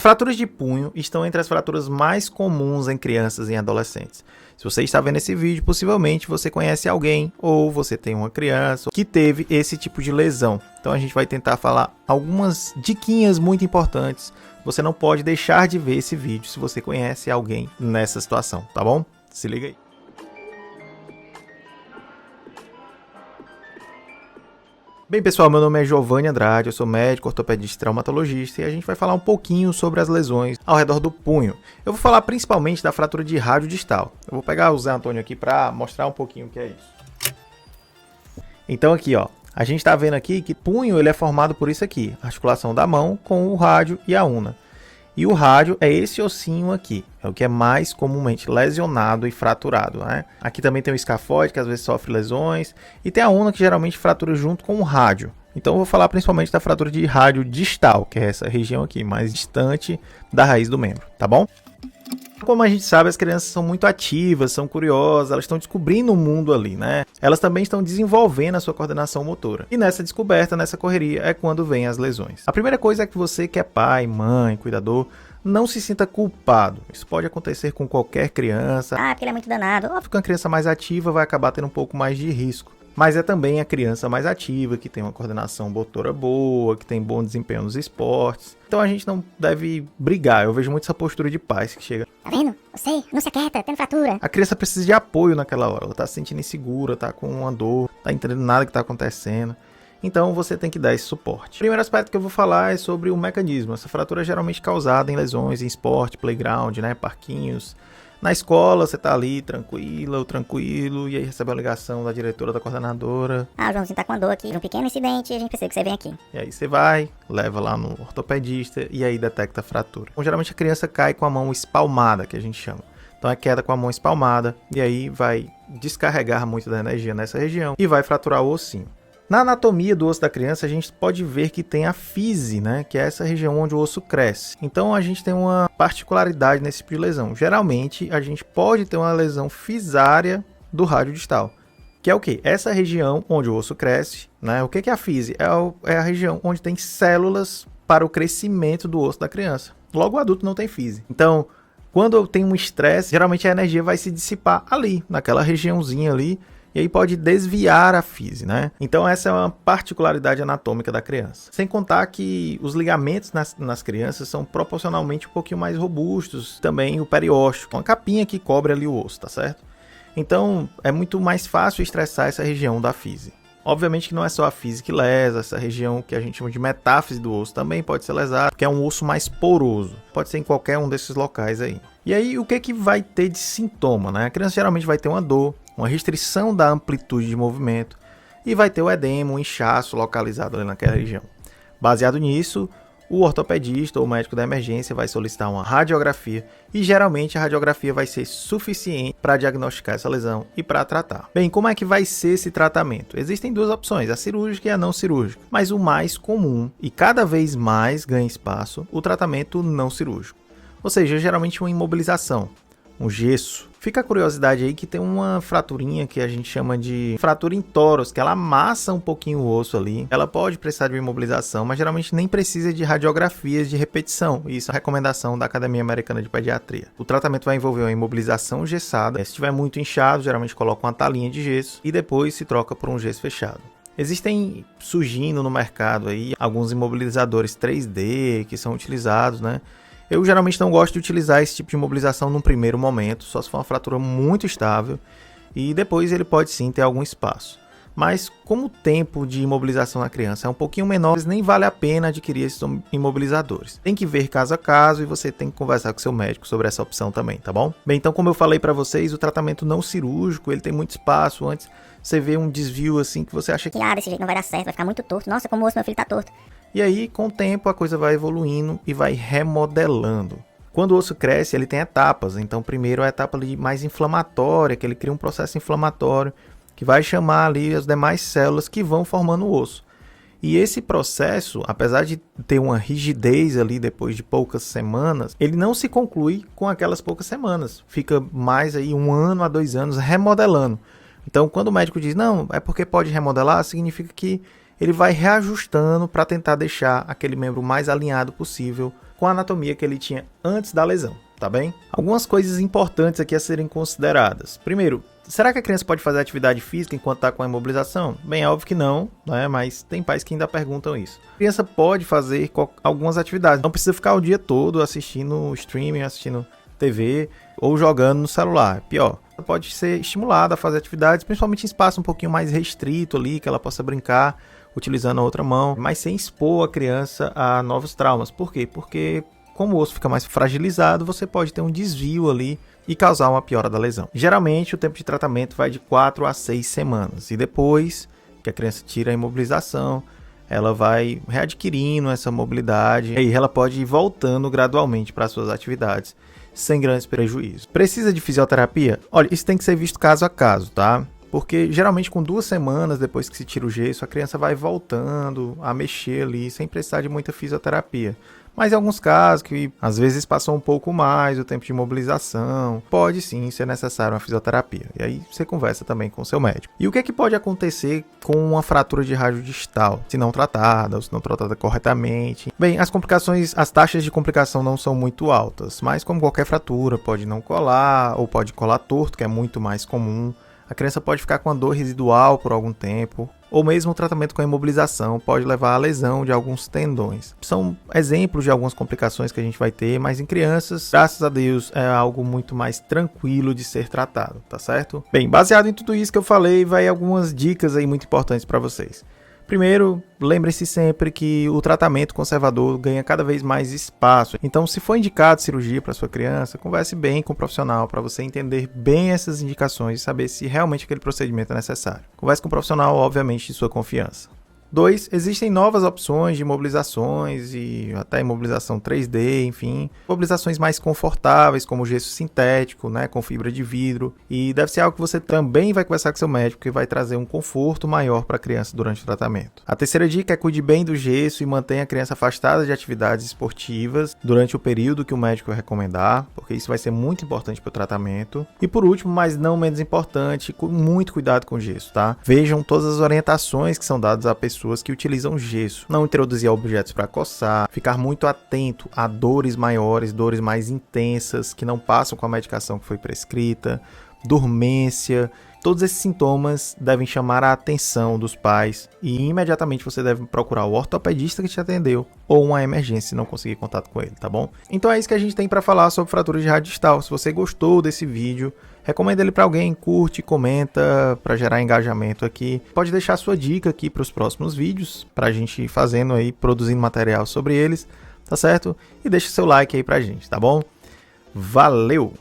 Fraturas de punho estão entre as fraturas mais comuns em crianças e adolescentes. Se você está vendo esse vídeo, possivelmente você conhece alguém ou você tem uma criança que teve esse tipo de lesão. Então a gente vai tentar falar algumas diquinhas muito importantes. Você não pode deixar de ver esse vídeo se você conhece alguém nessa situação, tá bom? Se liga aí. Bem, pessoal, meu nome é Giovanni Andrade, eu sou médico, ortopedista e traumatologista e a gente vai falar um pouquinho sobre as lesões ao redor do punho. Eu vou falar principalmente da fratura de rádio distal. Eu vou pegar o Zé Antônio aqui para mostrar um pouquinho o que é isso. Então aqui, ó, a gente está vendo aqui que punho ele é formado por isso aqui, a articulação da mão com o rádio e a una. E o rádio é esse ossinho aqui, é o que é mais comumente lesionado e fraturado, né? Aqui também tem o escafoide, que às vezes sofre lesões, e tem a una que geralmente fratura junto com o rádio. Então eu vou falar principalmente da fratura de rádio distal, que é essa região aqui, mais distante da raiz do membro, tá bom? Como a gente sabe, as crianças são muito ativas, são curiosas, elas estão descobrindo o mundo ali, né? Elas também estão desenvolvendo a sua coordenação motora. E nessa descoberta, nessa correria, é quando vem as lesões. A primeira coisa é que você que é pai, mãe, cuidador, não se sinta culpado. Isso pode acontecer com qualquer criança. Ah, porque ele é muito danado. Óbvio que uma criança mais ativa vai acabar tendo um pouco mais de risco. Mas é também a criança mais ativa, que tem uma coordenação motora boa, que tem bom desempenho nos esportes. Então a gente não deve brigar. Eu vejo muito essa postura de pais que chega. Tá vendo? Você não se aquieta, tendo fratura. A criança precisa de apoio naquela hora. Ela tá se sentindo insegura, tá com uma dor, tá entendendo nada que tá acontecendo. Então você tem que dar esse suporte. O primeiro aspecto que eu vou falar é sobre o mecanismo. Essa fratura é geralmente causada em lesões em esporte, playground, né, parquinhos. Na escola, você tá ali tranquila ou tranquilo, e aí recebe uma ligação da diretora, da coordenadora. Ah, o Joãozinho tá com uma dor aqui, um pequeno incidente, e a gente precisa que você venha aqui. E aí você vai, leva lá no ortopedista e aí detecta a fratura. Então, geralmente a criança cai com a mão espalmada, que a gente chama. Então é queda com a mão espalmada, e aí vai descarregar muito da energia nessa região e vai fraturar o ossinho. Na anatomia do osso da criança, a gente pode ver que tem a fise, né, que é essa região onde o osso cresce. Então a gente tem uma particularidade nesse tipo de lesão. Geralmente a gente pode ter uma lesão fisária do rádio distal, que é o quê? Essa região onde o osso cresce, né? O que é a fise? É a região onde tem células para o crescimento do osso da criança. Logo o adulto não tem fise. Então, quando eu tenho um estresse, geralmente a energia vai se dissipar ali, naquela regiãozinha ali, e aí pode desviar a fise, né? Então essa é uma particularidade anatômica da criança. Sem contar que os ligamentos nas crianças são proporcionalmente um pouquinho mais robustos. Também o periósteo, uma capinha que cobre ali o osso, tá certo? Então é muito mais fácil estressar essa região da fise. Obviamente que não é só a fise que lesa, essa região que a gente chama de metáfise do osso também pode ser lesada, porque é um osso mais poroso. Pode ser em qualquer um desses locais aí. E aí o que vai ter de sintoma, né? A criança geralmente vai ter uma dor, uma restrição da amplitude de movimento e vai ter o edema, um inchaço localizado ali naquela região. Baseado nisso, o ortopedista ou o médico da emergência vai solicitar uma radiografia e geralmente a radiografia vai ser suficiente para diagnosticar essa lesão e para tratar. Bem, como é que vai ser esse tratamento? Existem duas opções, a cirúrgica e a não cirúrgica, mas o mais comum e cada vez mais ganha espaço, o tratamento não cirúrgico. Ou seja, geralmente uma imobilização, um gesso. Fica a curiosidade aí que tem uma fraturinha que a gente chama de fratura em toros, que ela amassa um pouquinho o osso ali. Ela pode precisar de uma imobilização, mas geralmente nem precisa de radiografias de repetição. Isso é a recomendação da Academia Americana de Pediatria. O tratamento vai envolver uma imobilização gessada. Se estiver muito inchado, geralmente coloca uma talinha de gesso e depois se troca por um gesso fechado. Existem surgindo no mercado aí alguns imobilizadores 3D que são utilizados, né? Eu geralmente não gosto de utilizar esse tipo de imobilização num primeiro momento, só se for uma fratura muito estável, e depois ele pode sim ter algum espaço. Mas como o tempo de imobilização na criança é um pouquinho menor, nem vale a pena adquirir esses imobilizadores. Tem que ver caso a caso e você tem que conversar com seu médico sobre essa opção também, tá bom? Bem, então como eu falei para vocês, o tratamento não cirúrgico, ele tem muito espaço. Antes você vê um desvio assim que você acha que Desse jeito não vai dar certo, vai ficar muito torto. Nossa, como o osso meu filho tá torto. E aí, com o tempo, a coisa vai evoluindo e vai remodelando. Quando o osso cresce, ele tem etapas. Então, primeiro a etapa ali mais inflamatória, que ele cria um processo inflamatório, que vai chamar ali as demais células que vão formando o osso. E esse processo, apesar de ter uma rigidez ali depois de poucas semanas, ele não se conclui com aquelas poucas semanas. Fica mais aí 1 ano a 2 anos remodelando. Então, quando o médico diz, não, é porque pode remodelar, significa que ele vai reajustando para tentar deixar aquele membro mais alinhado possível com a anatomia que ele tinha antes da lesão, tá bem? Algumas coisas importantes aqui a serem consideradas. Primeiro, será que a criança pode fazer atividade física enquanto está com a imobilização? Bem, é óbvio que não, né? Mas tem pais que ainda perguntam isso. A criança pode fazer algumas atividades, não precisa ficar o dia todo assistindo streaming, assistindo TV ou jogando no celular, pior. Ela pode ser estimulada a fazer atividades, principalmente em espaço um pouquinho mais restrito ali, que ela possa brincar utilizando a outra mão, mas sem expor a criança a novos traumas. Por quê? Porque como o osso fica mais fragilizado, você pode ter um desvio ali e causar uma piora da lesão. Geralmente o tempo de tratamento vai de 4 a 6 semanas e depois que a criança tira a imobilização, ela vai readquirindo essa mobilidade e ela pode ir voltando gradualmente para as suas atividades sem grandes prejuízos. Precisa de fisioterapia? Olha, isso tem que ser visto caso a caso, tá? Porque geralmente com 2 semanas depois que se tira o gesso, a criança vai voltando a mexer ali sem precisar de muita fisioterapia. Mas em alguns casos, que às vezes passou um pouco mais o tempo de imobilização, pode sim ser necessário uma fisioterapia. E aí você conversa também com o seu médico. E o que é que pode acontecer com uma fratura de rádio distal, se não tratada ou se não tratada corretamente? Bem, as taxas de complicação não são muito altas, mas como qualquer fratura, pode não colar ou pode colar torto, que é muito mais comum. A criança pode ficar com a dor residual por algum tempo, ou mesmo o tratamento com a imobilização pode levar à lesão de alguns tendões. São exemplos de algumas complicações que a gente vai ter, mas em crianças, graças a Deus, é algo muito mais tranquilo de ser tratado, tá certo? Bem, baseado em tudo isso que eu falei, vai algumas dicas aí muito importantes para vocês. Primeiro, lembre-se sempre que o tratamento conservador ganha cada vez mais espaço. Então, se for indicado cirurgia para sua criança, converse bem com o profissional para você entender bem essas indicações e saber se realmente aquele procedimento é necessário. Converse com o profissional, obviamente, de sua confiança. 2. Existem novas opções de imobilizações e até imobilização 3D, enfim. Imobilizações mais confortáveis, como gesso sintético, né, com fibra de vidro. E deve ser algo que você também vai conversar com seu médico, que vai trazer um conforto maior para a criança durante o tratamento. A terceira dica é cuide bem do gesso e mantenha a criança afastada de atividades esportivas durante o período que o médico recomendar, porque isso vai ser muito importante para o tratamento. E por último, mas não menos importante, com muito cuidado com o gesso, tá? Vejam todas as orientações que são dadas à pessoa que utilizam gesso. Não introduzir objetos para coçar, ficar muito atento a dores maiores, dores mais intensas, que não passam com a medicação que foi prescrita, dormência. Todos esses sintomas devem chamar a atenção dos pais e imediatamente você deve procurar o ortopedista que te atendeu ou uma emergência se não conseguir contato com ele, tá bom? Então é isso que a gente tem para falar sobre fratura de rádio distal. Se você gostou desse vídeo, recomenda ele para alguém, curte, comenta para gerar engajamento aqui. Pode deixar sua dica aqui para os próximos vídeos, para a gente ir fazendo aí, produzindo material sobre eles, tá certo? E deixa seu like aí pra gente, tá bom? Valeu!